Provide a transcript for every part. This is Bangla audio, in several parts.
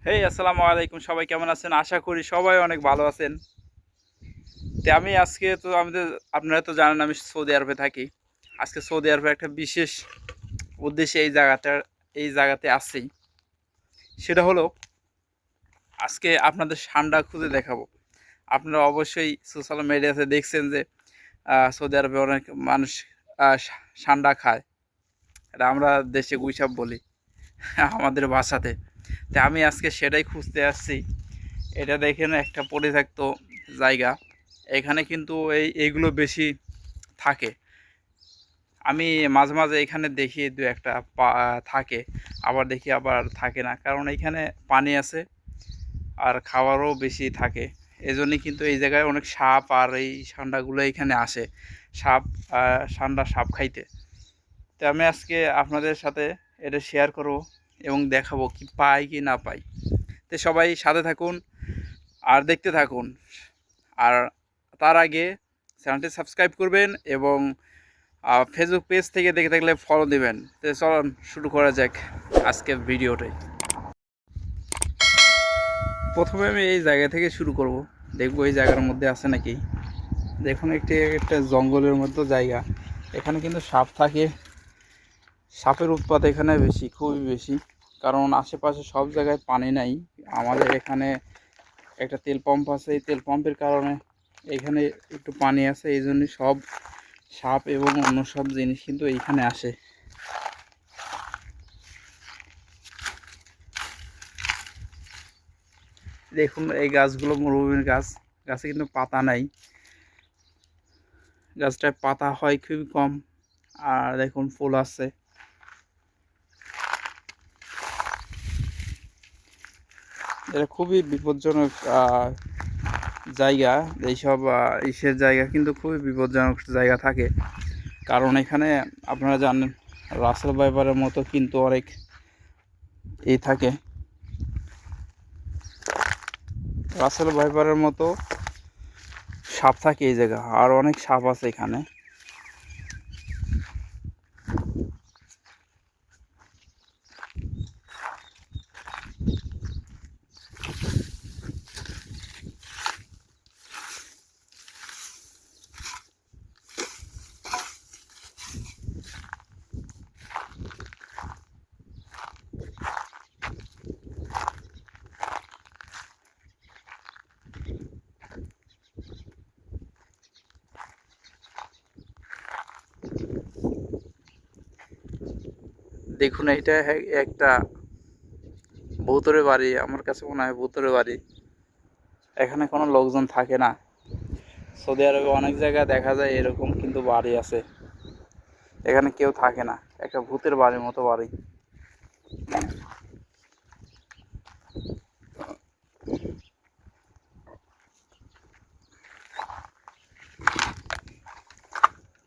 হেই আসসালামু আলাইকুম, সবাই কেমন আছেন? আশা করি সবাই অনেক ভালো আছেন। তো আমি আজকে তো আপনারা তো জানেন আমি সৌদি আরবে থাকি। আজকে সৌদি আরবে একটা বিশেষ উদ্দেশ্যে এই জায়গাতে আসছি। সেটা হলো আজকে আপনাদের সান্ডা খুঁজে দেখাবো। আপনারা অবশ্যই সোশ্যাল মিডিয়াতে দেখছেন যে সৌদি আরবে অনেক মানুষ সান্ডা খায়। এটা আমরা দেশে গুইসাপ বলি আমাদের ভাষাতে। তো আমি আজকে সেটাই খুঁজতে আসছি। এটা দেখেন একটা পরিত্যক্ত জায়গা। এখানে কিন্তু এইগুলো বেশি থাকে। আমি মাঝে মাঝে এখানে দেখি দু একটা থাকে, আবার দেখি আবার থাকে না, কারণ এখানে পানি আছে আর খাবারও বেশি থাকে। এজন্যই কিন্তু এই জায়গায় অনেক সাপ আর এই সান্ডাগুলো এখানে আসে, সাপ সাপ খাইতে। তো আমি আজকে আপনাদের সাথে এটা শেয়ার করব এবং দেখাবো কি পাই কি না পাই। তো সবাই সাথে থাকুন আর দেখতে থাকুন। আর তার আগে চ্যানেলটি সাবস্ক্রাইব করবেন এবং ফেসবুক পেজ থেকে দেখে থাকলে ফলো দিবেন। তো চলুন শুরু করা যাক আজকের ভিডিওটাই। প্রথমে আমি এই জায়গা থেকে শুরু করব, দেখবো এই জায়গার মধ্যে আছে নাকি। দেখুন একটা জঙ্গলের মতো জায়গা। এখানে কিন্তু সাপ থাকে, সাপের উৎপাত এখানে বেশি, খুবই বেশি, কারণ আশেপাশে সব জায়গায় পানি নাই। আমাদের এখানে একটা তেল পাম্প আছে, এই তেল পাম্পের কারণে এখানে একটু পানি আছে, এই জন্য সব সাপ এবং অন্য সব জিনিস কিন্তু এইখানে আসে। দেখুন এই গাছগুলো মরুভূমির গাছ, গাছে কিন্তু পাতা নাই, গাছটায় পাতা হয় খুবই কম। আর দেখুন ফুল আছে। এটা খুবই বিপজ্জনক জায়গা। এইসব ইসের জায়গা কিন্তু খুবই বিপজ্জনক জায়গা থাকে, কারণ এখানে আপনারা জানেন রাসেল ভাইপারের মতো কিন্তু অনেক থাকে, রাসেল ভাইপারের মতো সাপ থাকে এই জায়গা, আর অনেক সাপ আছে এখানে। দেখুন এটা একটা ভূতুরে বাড়ি, আমার কাছে মনে হয় ভূতুরে বাড়ি। এখানে কোনো লোকজন থাকে না। সৌদি আরবে অনেক জায়গায় দেখা যায় এরকম কিন্তু বাড়ি আছে, এখানে কেউ থাকে না, একটা ভূতের বাড়ির মতো বাড়ি।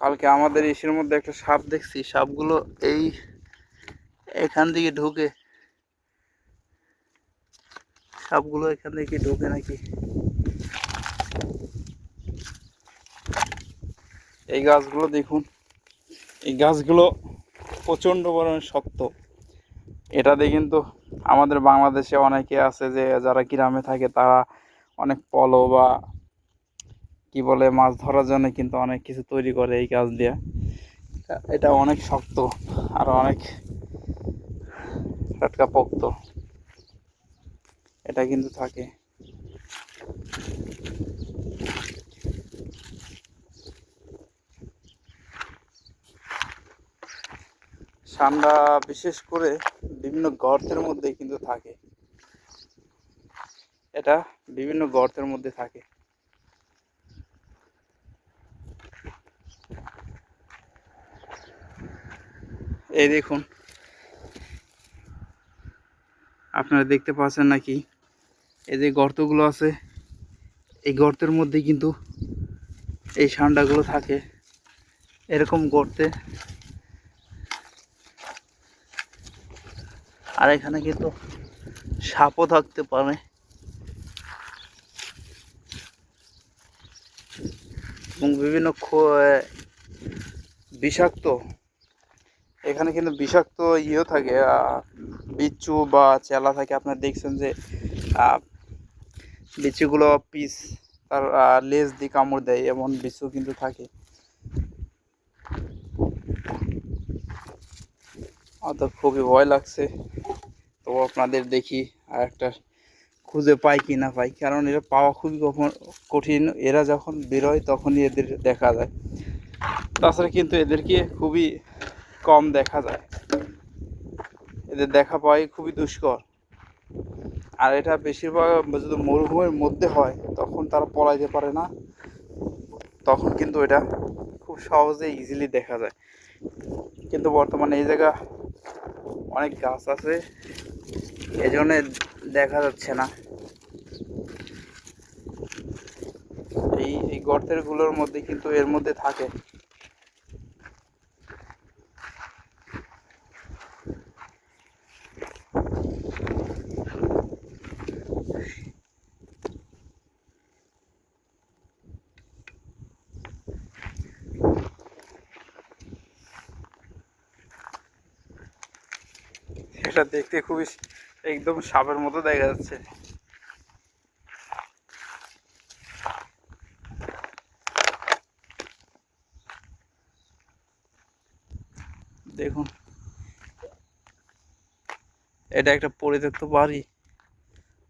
কালকে আমাদের ইসের মধ্যে একটা সাপ দেখছি, সাপগুলো এই এখান থেকে ঢুকে, সাপগুলো এখান থেকে ঢুকে নাকি। এই গাছগুলো দেখুন, এই গাছগুলো প্রচণ্ড পরিমাণে শক্ত। এটাতে কিন্তু আমাদের বাংলাদেশে অনেকে আছে যে যারা গ্রামে থাকে, তারা অনেক পলো বা কি বলে মাছ ধরার জন্য কিন্তু অনেক কিছু তৈরি করে এই গাছ দিয়ে। এটা অনেক শক্ত আর অনেক টাটকা পোক্ত, এটা কিন্তু থাকে। ঠান্ডা বিশেষ করে বিভিন্ন গর্তের মধ্যে কিন্তু থাকে, এটা বিভিন্ন গর্তের মধ্যে থাকে। এই দেখুন, আপনারা দেখতে পাচ্ছেন নাকি, এই যে গর্তগুলো আছে, এই গর্তের মধ্যে কিন্তু এই ষান্ডাগুলো থাকে এরকম গর্তে। আর এখানে কিন্তু সাপও থাকতে পারে এবং বিভিন্ন বিষাক্ত এখানে কিন্তু বিষাক্ত ইয়েও থাকে, বিচ্ছু বা চেলা থাকে। আপনারা দেখছেন যে বিচ্ছুগুলো পিস তার লেজ দিয়ে কামড় দেয়, এমন বিচ্ছু কিন্তু থাকে। তো খুবই ভয় লাগছে। তো আপনাদের দেখি আর একটা খুঁজে পাই কি না পাই, কারণ এরা পাওয়া খুবই কঠিন। এরা যখন বেরোয় তখনই এদের দেখা যায়, তাছাড়া কিন্তু এদেরকে খুবই কম দেখা যায়। এদের দেখা পাওয়াই খুবই দুষ্কর। আর এটা বেশিরভাগ যদি মরুভূমির মধ্যে হয় তখন তারা পলাইতে পারে না, তখন কিন্তু এটা খুব সহজে ইজিলি দেখা যায়। কিন্তু বর্তমানে এই জায়গা অনেক গাছ আছে, এই জন্য দেখা যাচ্ছে না। এই গর্তের গুলোর মধ্যে কিন্তু এর মধ্যে থাকে। এটা দেখতে খুবই একদম সাপের মতো দেখা যাচ্ছে। দেখুন, এটা একটা পরিত্যক্ত বাড়ি,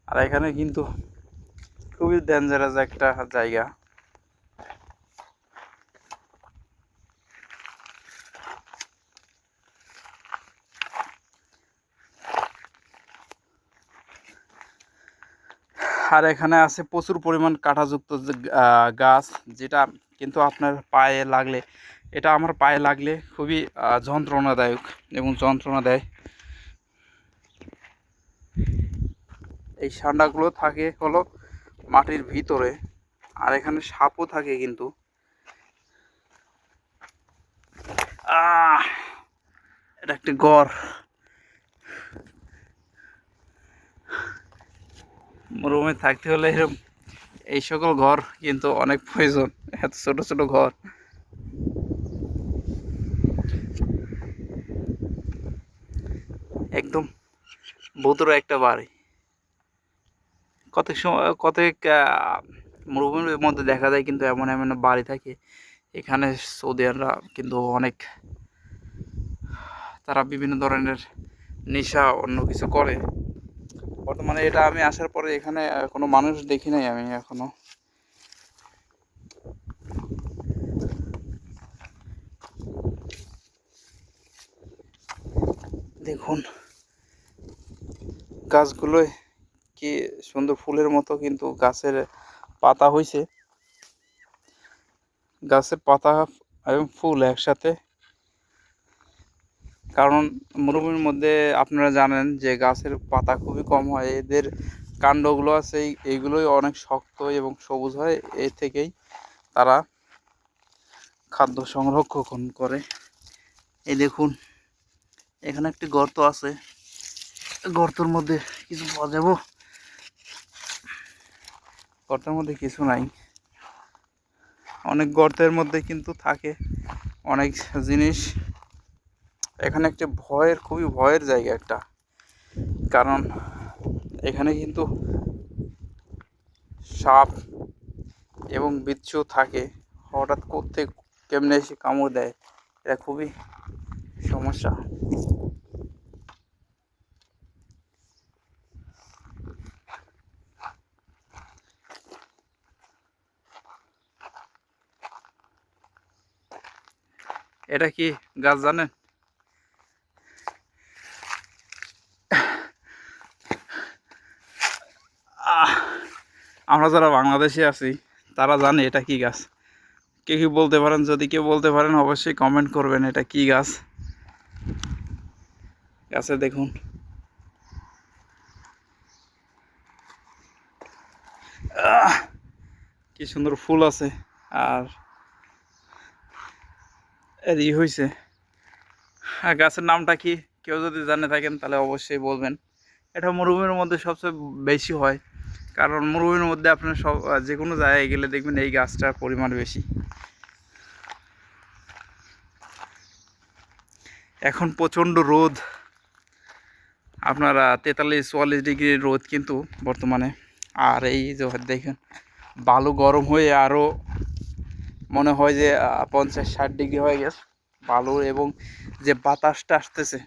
আর এখানে কিন্তু খুবই ডেঞ্জারাস একটা জায়গা। আর এখানে আছে প্রচুর পরিমাণ কাঁটাযুক্ত গাছ, যেটা কিন্তু আপনার পায়ে লাগলে, এটা আমার পায়ে লাগলে খুবই যন্ত্রণাদায়ক এবং যন্ত্রণা দেয়। এই সান্ডাগুলো থাকে হলো মাটির ভিতরে, আর এখানে সাপও থাকে কিন্তু। এটা একটি গড়। মরুভূমি থাকতে হলে এরকম এই সকল ঘর কিন্তু অনেক প্রয়োজন, এত ছোট ছোট ঘর। একদম ভুতুড়ে একটা বাড়ি। কত সময় কত মরুভূমির মধ্যে দেখা যায় কিন্তু এমন এমন বাড়ি থাকে। এখানে সৌদিয়ানরা কিন্তু অনেক, তারা বিভিন্ন ধরনের নেশা অন্য কিছু করে। বর্তমানে এটা আমি আসার পরে এখানে কোনো মানুষ দেখি নাই আমি এখনো। দেখুন গাছগুলোয় কি সুন্দর ফুলের মতো কিন্তু গাছের পাতা হয়েছে, গাছের পাতা এবং ফুল একসাথে। কারণ মরুভূমির মধ্যে আপনারা জানেন যে গাছের পাতা খুবই কম হয়, এদের কাণ্ডগুলো আছে এইগুলোই অনেক শক্ত এবং সবুজ হয়, এই থেকেই তারা খাদ্য সংরক্ষণ করে। এই দেখুন এখানে একটি গর্ত আছে, গর্তের মধ্যে কিছু পাওয়া যাব, গর্তের মধ্যে কিছু নাই। অনেক গর্তের মধ্যে কিন্তু থাকে অনেক জিনিস। এখানে একটি খুবই ভয়ের জায়গা একটা, কারণ এখানে কিন্তু সাপ এবং বিচ্ছু থাকে, হঠাৎ করতে কেমনে এসে কামড় দেয়, এটা খুবই সমস্যা। এটা কি গাছ জানেন? আমরা যারা বাংলাদেশে আছি তারা জানে এটা কি গাছ। কে কি বলতে পারেন? যদি কেউ বলতে পারেন অবশ্যই কমেন্ট করবেন এটা কি গাছ। গাছে দেখুন কি সুন্দর ফুল আছে, আর এর হয়েছে। গাছের নামটা কি কেউ যদি জানে থাকেন তাহলে অবশ্যই বলবেন। এটা মরুভূমির মধ্যে সবচেয়ে বেশি হয়, কারণ মরুভূমির মধ্যে আপনার সব যে কোনো জায়গায় গেলে দেখবেন এই গাছটার পরিমাণ বেশি। এখন প্রচণ্ড রোদ, আপনারা 43-44 ডিগ্রি রোদ কিন্তু বর্তমানে। আর এই যে দেখেন বালু গরম হয়ে আরও মনে হয় যে 50-60 ডিগ্রি হয়ে গেছে বালু। এবং যে বাতাসটা আসতেছে,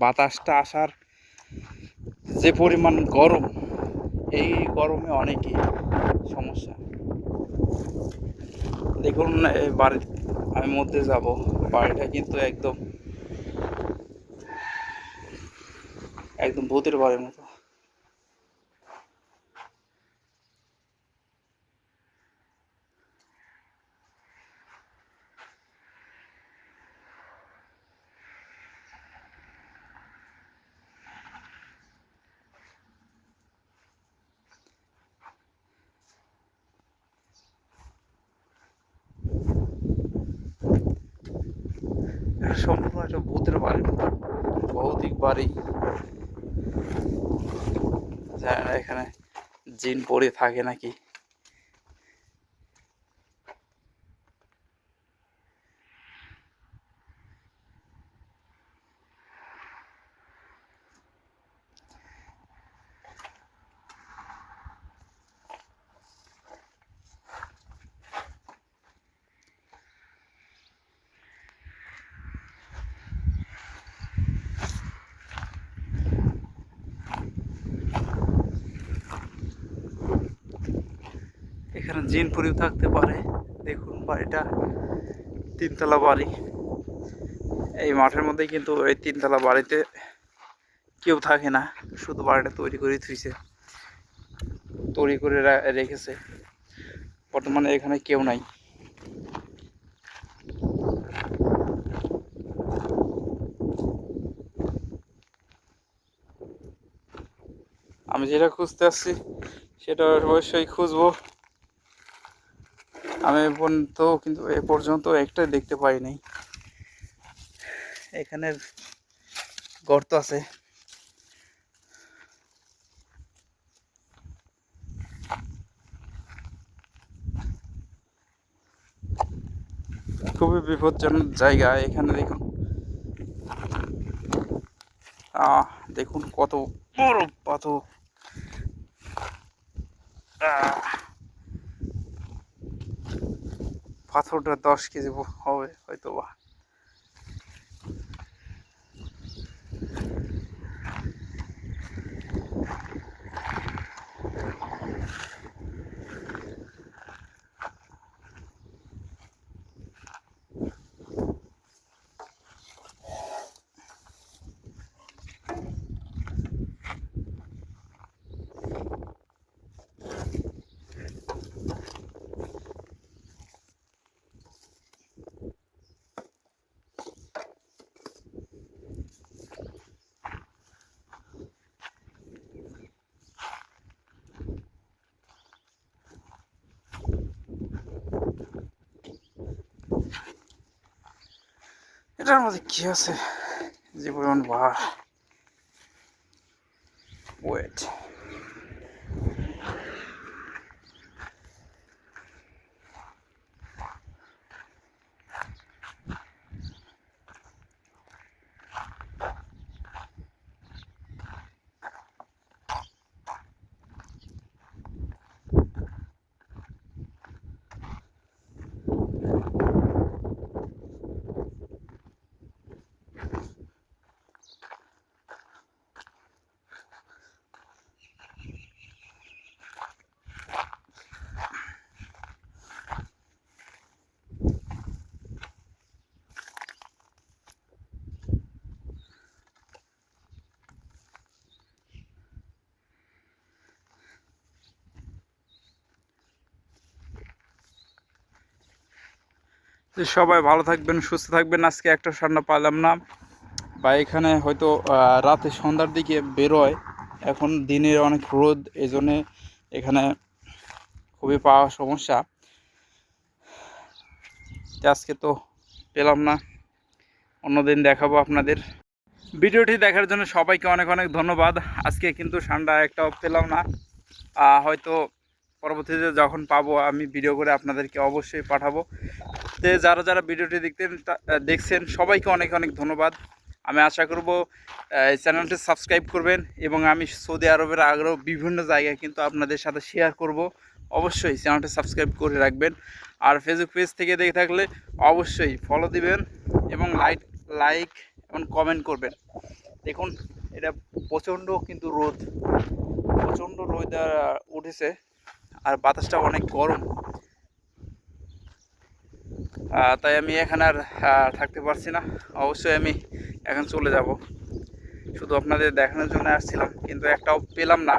বাতাসটা আসার যে পরিমাণ গরম, এই গরমে অনেকই সমস্যা। দেখুন এই বাড়ির আমি মধ্যে যাব, বাড়িটা কিন্তু একদম একদম ভূতের বাড়ির মতো। সম্পূর্ণ একটা ভূতের বাড়ির মতো, ভৌতিক বাড়ি। জানি না এখানে জিন পড়ে থাকে নাকি। এখানে জিন পরিও থাকতে পারে। দেখুন বাড়িটা 3তলা বাড়ি। এই মাঠের মধ্যে কিন্তু এই 3তলা বাড়িতে কেউ থাকে না, শুধু বাড়িটা তৈরি করে থুইছে, তৈরি করে রেখেছে। বর্তমানে এখানে কেউ নাই। আমি যেটা খুঁজতে আসছি সেটা অবশ্যই খুঁজবো। আমি কিন্তু এ পর্যন্ত একটা দেখতে পাইনি। এখানে গর্ত আছে, খুবই বিপজ্জনক জায়গা। এখানে দেখুন দেখুন কত বড় পাথর। পাথরটা 10 কেজি হবে হয়তো বা। এটার মধ্যে কি আছে যে পরিমাণ ভার। ওয়েট, সবাই ভালো থাকবেন, সুস্থ থাকবেন। আজকে একটা ঠান্ডা পাইলাম না, বা এখানে হয়তো রাতে সন্ধ্যার দিকে বেরোয়, এখন দিনের অনেক রোদ, এই জন্যে এখানে খুবই পাওয়া সমস্যা। আজকে তো পেলাম না, অন্যদিন দেখাবো আপনাদের। ভিডিওটি দেখার জন্য সবাইকে অনেক অনেক ধন্যবাদ। আজকে কিন্তু ঠান্ডা একটাও পেলাম না, হয়তো পরবর্তীতে যখন পাবো আমি ভিডিও করে আপনাদেরকে অবশ্যই পাঠাবো। তে যারা যারা ভিডিওটি দেখছেন সবাইকে অনেক অনেক ধন্যবাদ। আমি আশা করব এই চ্যানেলটি সাবস্ক্রাইব করবেন এবং আমি সৌদি আরবের আরও বিভিন্ন জায়গায় কিন্তু আপনাদের সাথে শেয়ার করব। অবশ্যই চ্যানেলটি সাবস্ক্রাইব করে রাখবেন। আর ফেসবুক পেজ থেকে দেখে থাকলে অবশ্যই ফলো দিবেন এবং লাইক এবং কমেন্ট করবেন। দেখুন এটা প্রচণ্ড কিন্তু প্রচণ্ড রোদ উঠেছে আর বাতাসটা অনেক গরম। তাই আমি এখানে আর থাকতে পারছি না। অবশ্যই আমি এখন চলে যাব। শুধু আপনাদের দেখানোর জন্য আসছিলাম, কিন্তু একটাও পেলাম না।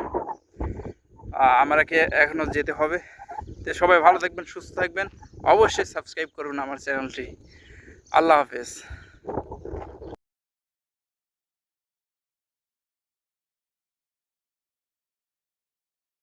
আমাকে এখনও যেতে হবে। তো সবাই ভালো থাকবেন, সুস্থ থাকবেন, অবশ্যই সাবস্ক্রাইব করবেন আমার চ্যানেলটি। আল্লাহ হাফেজ।